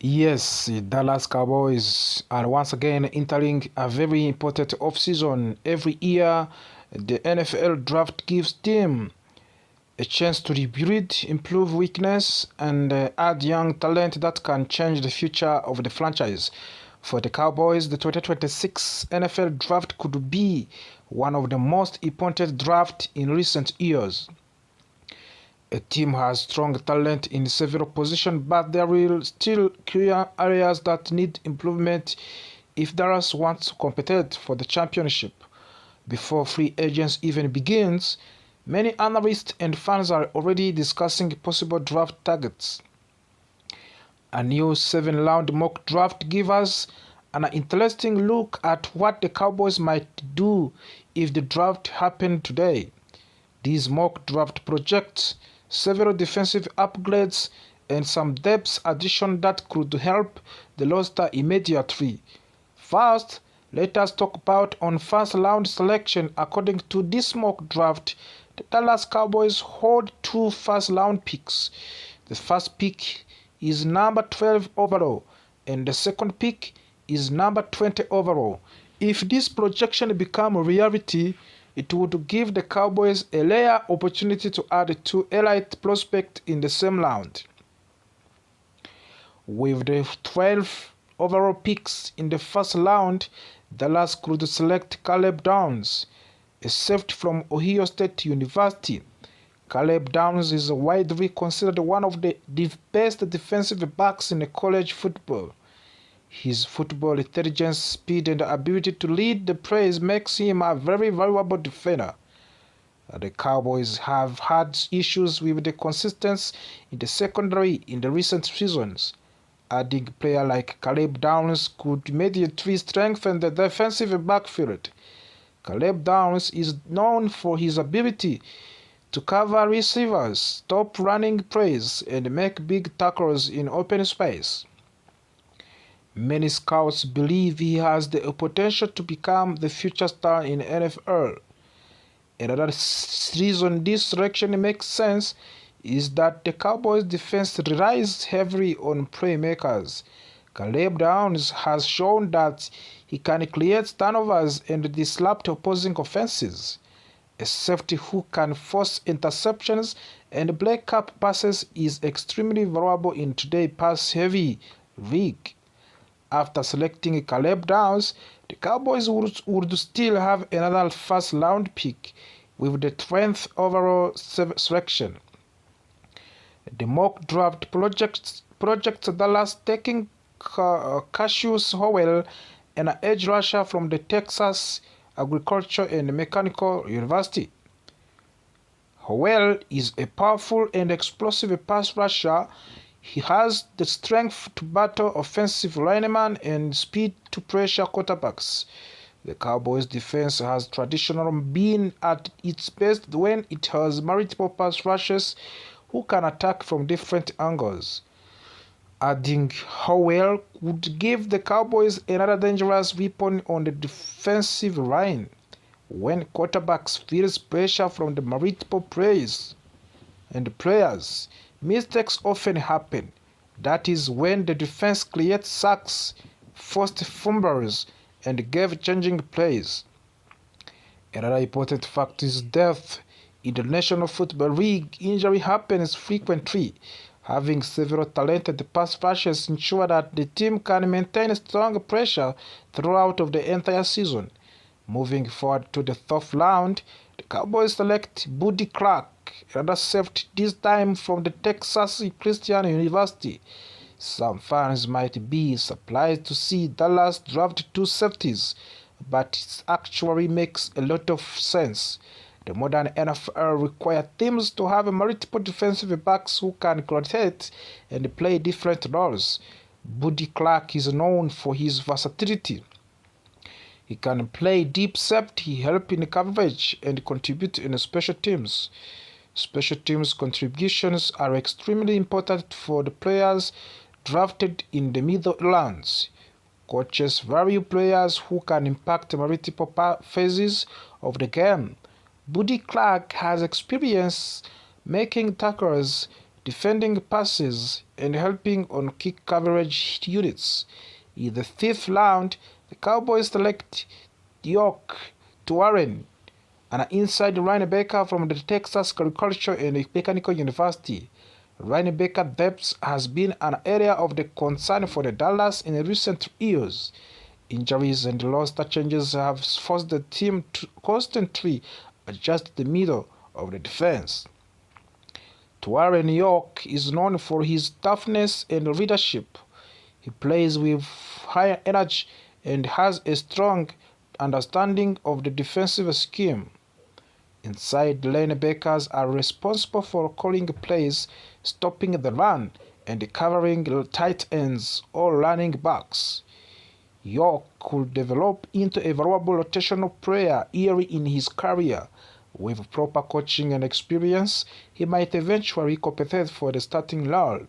Yes, the Dallas Cowboys are once again entering a very important offseason. Every year, the NFL draft gives them a chance to rebuild, improve weakness, and add young talent that can change the future of the franchise. For the Cowboys, the 2026 NFL draft could be one of the most important drafts in recent years. A team has strong talent in several positions, but there will still clear areas that need improvement if Dallas wants to compete for the championship. Before free agents even begins, many analysts and fans are already discussing possible draft targets. A new 7-round mock draft gives us an interesting look at what the Cowboys might do if the draft happened today. These mock draft projects several defensive upgrades and some depth addition that could help the roster immediately. First, let us talk about on first round selection. According to this mock draft, the Dallas Cowboys hold two first round picks. The first pick is number 12 overall and the second pick is number 20 overall. If this projection becomes reality, it would give the Cowboys a rare opportunity to add two elite prospects in the same round. With the 12 overall picks in the first round, Dallas could select Caleb Downs, a safety from Ohio State University. Caleb Downs is widely considered one of the best defensive backs in college football. His football intelligence, speed, and ability to lead the plays makes him a very valuable defender. The Cowboys have had issues with the consistency in the secondary in the recent seasons. Adding a player like Caleb Downs could immediately strengthen the defensive backfield. Caleb Downs is known for his ability to cover receivers, stop running plays, and make big tackles in open space. Many scouts believe he has the potential to become the future star in NFL. Another reason this selection makes sense is that the Cowboys' defense relies heavily on playmakers. Caleb Downs has shown that he can create turnovers and disrupt opposing offenses. A safety who can force interceptions and break up passes is extremely valuable in today's pass-heavy league. After selecting Caleb Downs, the Cowboys would still have another first-round pick with the 20th overall selection. The mock draft projects Dallas taking Cassius Howell, an edge rusher from the Texas Agricultural and Mechanical University. Howell is a powerful and explosive pass rusher. He has the strength to battle offensive linemen and speed to pressure quarterbacks. The Cowboys' defense has traditionally been at its best when it has multiple pass rushers who can attack from different angles. Adding Howell would give the Cowboys another dangerous weapon on the defensive line. When quarterbacks feel pressure from the multiple players, mistakes often happen. That is when the defense creates sacks, forced fumbles, and game-changing plays. Another important factor is depth. In the National Football League, injury happens frequently. Having several talented pass rushers ensure that the team can maintain strong pressure throughout of the entire season. Moving forward to the third round, the Cowboys select Buddy Clark, another safety, this time from the Texas Christian University. Some fans might be surprised to see Dallas draft two safeties, but it actually makes a lot of sense. The modern NFL requires teams to have multiple defensive backs who can rotate and play different roles. Buddy Clark is known for his versatility. He can play deep safety, help in coverage, and contribute in special teams. Special teams contributions are extremely important for the players drafted in the middle rounds. Coaches value players who can impact multiple phases of the game. Buddy Clark has experience making tackles, defending passes, and helping on kick coverage units. In the 5th round, the Cowboys select York Tuaren, an inside linebacker from the Texas Agricultural and Mechanical University. Linebacker depth has been an area of the concern for the Dallas in recent years. Injuries and roster changes have forced the team to constantly adjust the middle of the defense. Tuaren York is known for his toughness and leadership. He plays with high energy and has a strong understanding of the defensive scheme. Inside linebackers are responsible for calling plays, stopping the run, and covering tight ends or running backs. York could develop into a valuable rotational player early in his career. With proper coaching and experience, he might eventually compete for the starting role.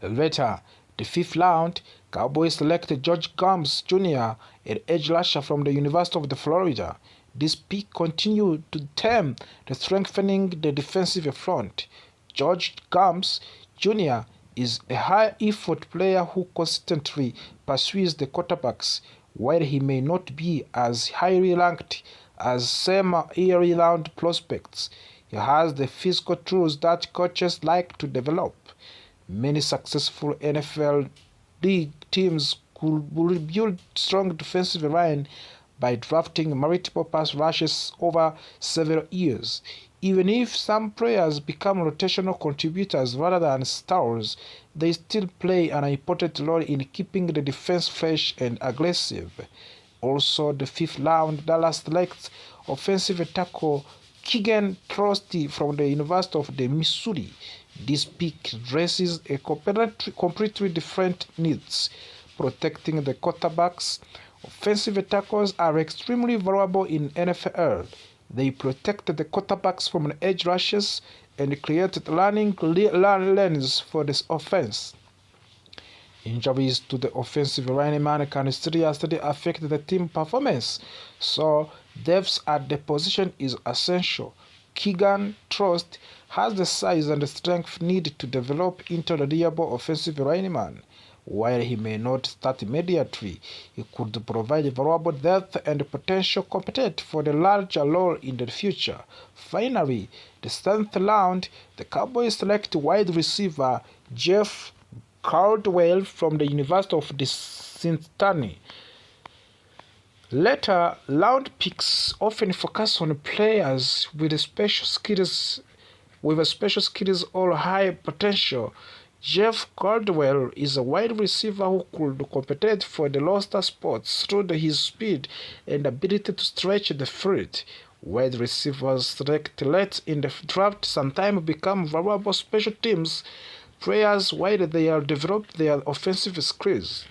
Later, the 5th round, Cowboys select George Gums Jr., an edge rusher from the University of Florida. This pick continued to term the strengthening the defensive front. George Gums Jr. is a high-effort player who consistently pursues the quarterbacks. While he may not be as highly ranked as some early-round prospects, he has the physical tools that coaches like to develop. Many successful NFL league teams could build strong defensive line by drafting multiple pass rushes over several years. Even if some players become rotational contributors rather than stars, they still play an important role in keeping the defense fresh and aggressive. Also, the 5th round, Dallas selects offensive tackle Keegan Trusty from the University of Missouri. This pick addresses a completely different needs, protecting the quarterbacks. Offensive tackles are extremely valuable in NFL. They protect the quarterbacks from edge rushes and create running lanes for this offense. Injuries to the offensive lineman can seriously affect the team performance, so depth at the position is essential. Keegan Trust has the size and the strength needed to develop into a reliable offensive lineman. While he may not start immediately, he could provide valuable depth and potential competence for the larger role in the future. Finally, the 7th round, the Cowboys select wide receiver Jeff Caldwell from the University of Cincinnati. Later round picks often focus on players with special skills or high potential. Jeff Caldwell is a wide receiver who could compete for the roster spots through his speed and ability to stretch the field. Wide receivers selected late in the draft sometimes become valuable special teams players while they are developed their offensive skills.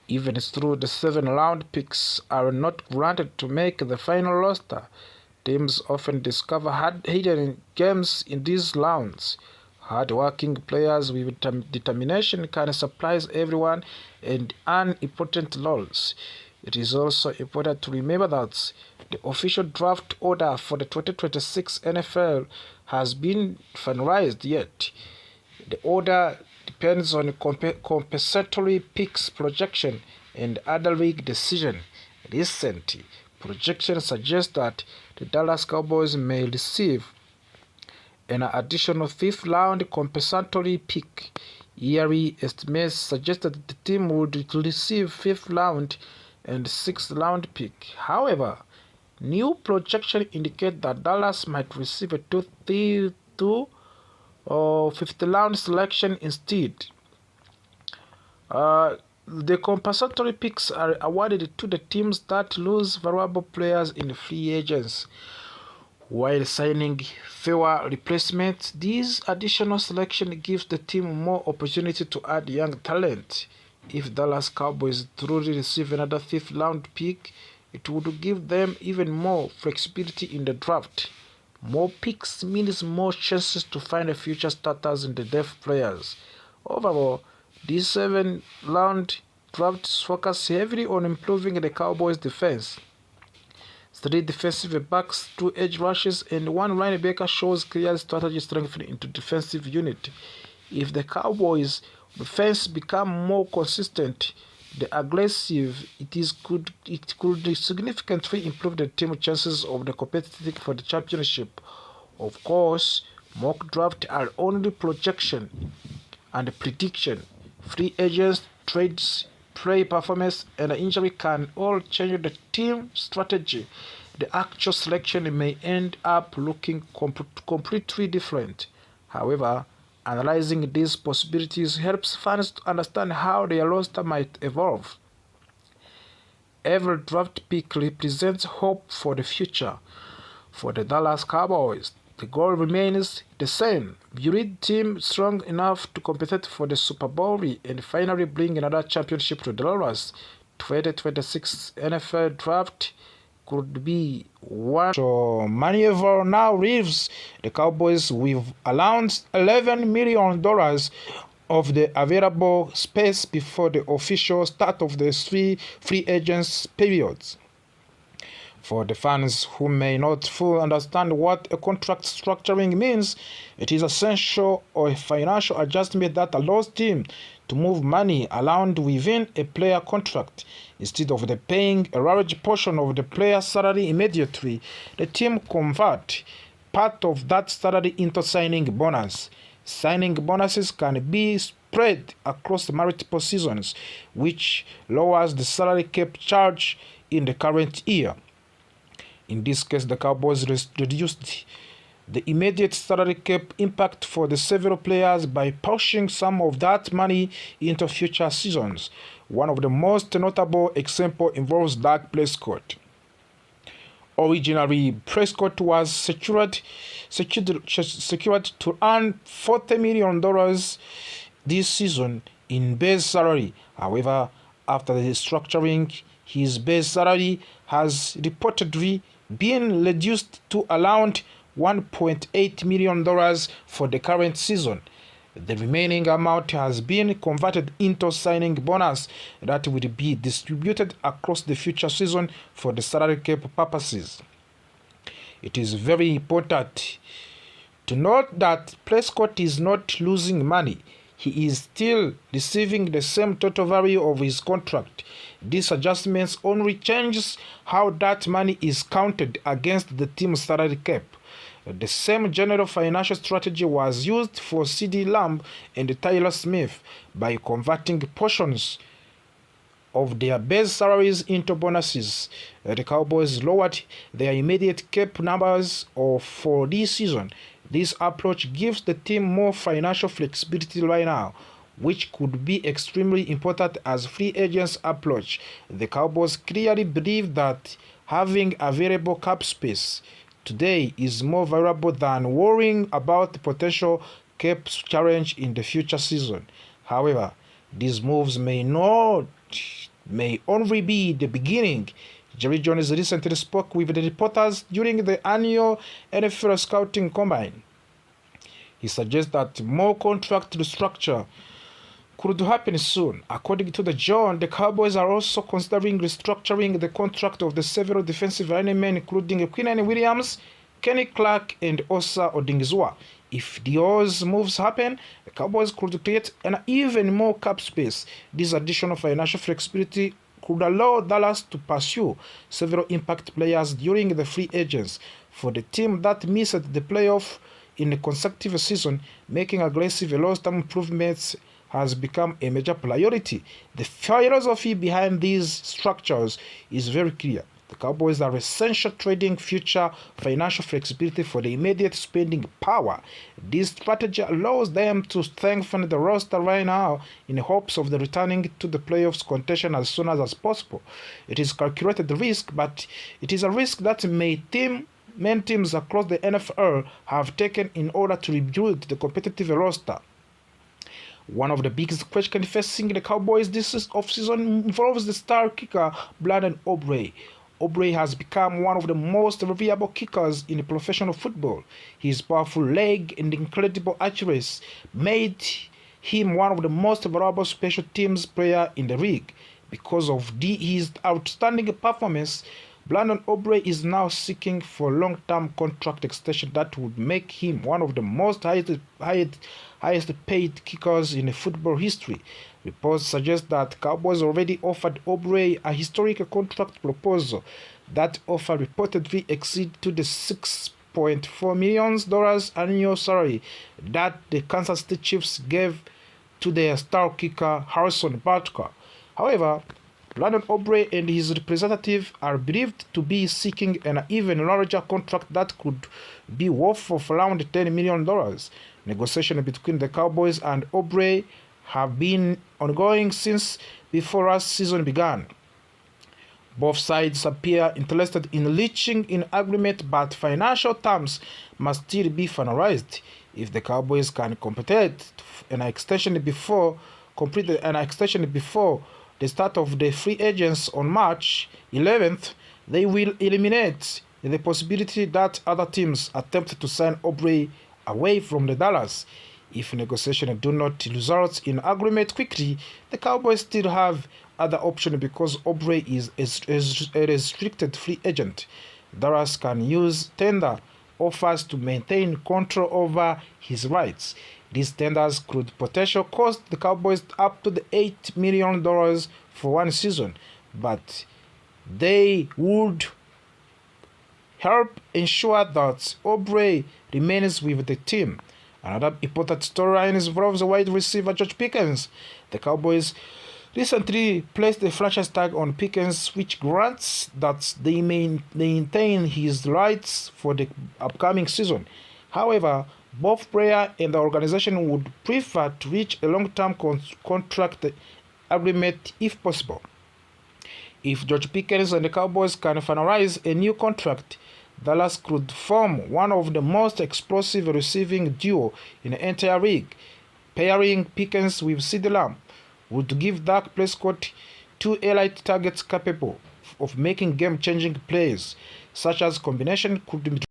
Even though the 7th-round picks are not granted to make the final roster, teams often discover hidden gems in these rounds. Hard-working players with determination can surprise everyone and earn important roles. It is also important to remember that the official draft order for the 2026 NFL has been finalized yet. The order depends on compensatory picks projection and other league decision. Recent projections suggest that the Dallas Cowboys may receive an additional 5th-round compensatory pick. Yearly estimates suggest that the team would receive 5th-round and 6th-round pick. However, new projections indicate that Dallas might receive a 5th-round selection instead. The compensatory picks are awarded to the teams that lose valuable players in free agents. While signing fewer replacements, this additional selection gives the team more opportunity to add young talent. If Dallas Cowboys truly receive another 5th-round pick, it would give them even more flexibility in the draft. More picks means more chances to find future starters in the depth players. Overall, this 7th-round draft focuses heavily on improving the Cowboys' defense. 3 defensive backs, 2 edge rushes, and 1 linebacker shows clear strategy strengthening into defensive unit. If the Cowboys' defense become more consistent, the aggressive, it could significantly improve the team's chances of the competitive for the championship. Of course, mock draft are only projection and prediction. Free agents, trades, play performance, and injury can all change the team strategy. The actual selection may end up looking completely different. However, analyzing these possibilities helps fans to understand how their roster might evolve. Every draft pick represents hope for the future. For the Dallas Cowboys, the goal remains the same: build team strong enough to compete for the Super Bowl and finally bring another championship to Dallas. 2026 NFL Draft could be one. So Maneuver now leaves the Cowboys with around $11 million of the available space before the official start of the free agents periods. For the fans who may not fully understand what a contract structuring means, it is essential or a financial adjustment that allows team to move money around within a player contract. Instead of paying a large portion of the player's salary immediately, the team convert part of that salary into signing bonus. Signing bonuses can be spread across multiple seasons, which lowers the salary cap charge in the current year. In this case, the Cowboys reduced the immediate salary cap impact for the several players by pushing some of that money into future seasons. One of the most notable examples involves Dak Prescott. Originally, Prescott was secured to earn $40 million this season in base salary. However, after the restructuring, his base salary has reportedly been reduced to around $1.8 million for the current season. The remaining amount has been converted into signing bonus that will be distributed across the future season for the salary cap purposes. It is very important to note that Prescott is not losing money. He is still receiving the same total value of his contract. These adjustments only changes how that money is counted against the team's salary cap. The same general financial strategy was used for CeeDee Lamb and Tyler Smith by converting portions of their base salaries into bonuses. The Cowboys lowered their immediate cap numbers for this season. This approach gives the team more financial flexibility right now, which could be extremely important as free agents approach. The Cowboys clearly believe that having available cap space today is more valuable than worrying about the potential cap challenge in the future season. However, these moves may only be the beginning. Jerry Jones recently spoke with the reporters during the annual NFL Scouting Combine. He suggests that more contract restructure could happen soon. According to the John, the Cowboys are also considering restructuring the contract of the several defensive linemen, including Quinnen Williams, Kenny Clark, and Osa Odighizuwa. If those moves happen, the Cowboys could create an even more cap space. This additional financial flexibility could allow Dallas to pursue several impact players during the free agents. For the team that missed the playoff in a consecutive season, making aggressive roster improvements has become a major priority. The philosophy behind these structures is very clear. The Cowboys are essential trading future financial flexibility for the immediate spending power. This strategy allows them to strengthen the roster right now in hopes of the returning to the playoffs contention as soon as possible. It is calculated risk, but it is a risk that many teams across the NFL have taken in order to rebuild the competitive roster. One of the biggest questions facing the Cowboys this offseason involves the star kicker Brandon Aubrey. Aubrey has become one of the most reliable kickers in professional football. His powerful leg and incredible accuracy made him one of the most valuable special teams players in the league. Because of his outstanding performance, Brandon Aubrey is now seeking for long-term contract extension that would make him one of the most highest paid kickers in football history. Reports suggest that Cowboys already offered Aubrey a historic contract proposal. That offer reportedly exceeds to the $6.4 million annual salary that the Kansas City Chiefs gave to their star kicker Harrison Butker. However, Brandon Aubrey and his representative are believed to be seeking an even larger contract that could be worth of around $10 million. Negotiations between the Cowboys and Aubrey have been ongoing since before last season began. Both sides appear interested in reaching an agreement, but financial terms must still be finalized. If the Cowboys can complete an extension before the start of the free agents on March 11th, they will eliminate the possibility that other teams attempt to sign Aubrey away from the Dallas. If negotiations do not result in agreement quickly, the Cowboys still have other options because Aubrey is a restricted free agent. Dallas can use tender offers to maintain control over his rights. These tenders could potentially cost the Cowboys up to the $8 million for one season, but they would help ensure that Aubrey remains with the team. Another important storyline involves wide receiver George Pickens. The Cowboys recently placed a franchise tag on Pickens, which grants that they maintain his rights for the upcoming season. However, both player and the organization would prefer to reach a long-term contract agreement if possible. If George Pickens and the Cowboys can finalize a new contract, Dallas could form one of the most explosive receiving duo in the entire league. Pairing Pickens with CeeDee Lamb would give Dak Prescott two elite targets capable of making game-changing plays, such as combination could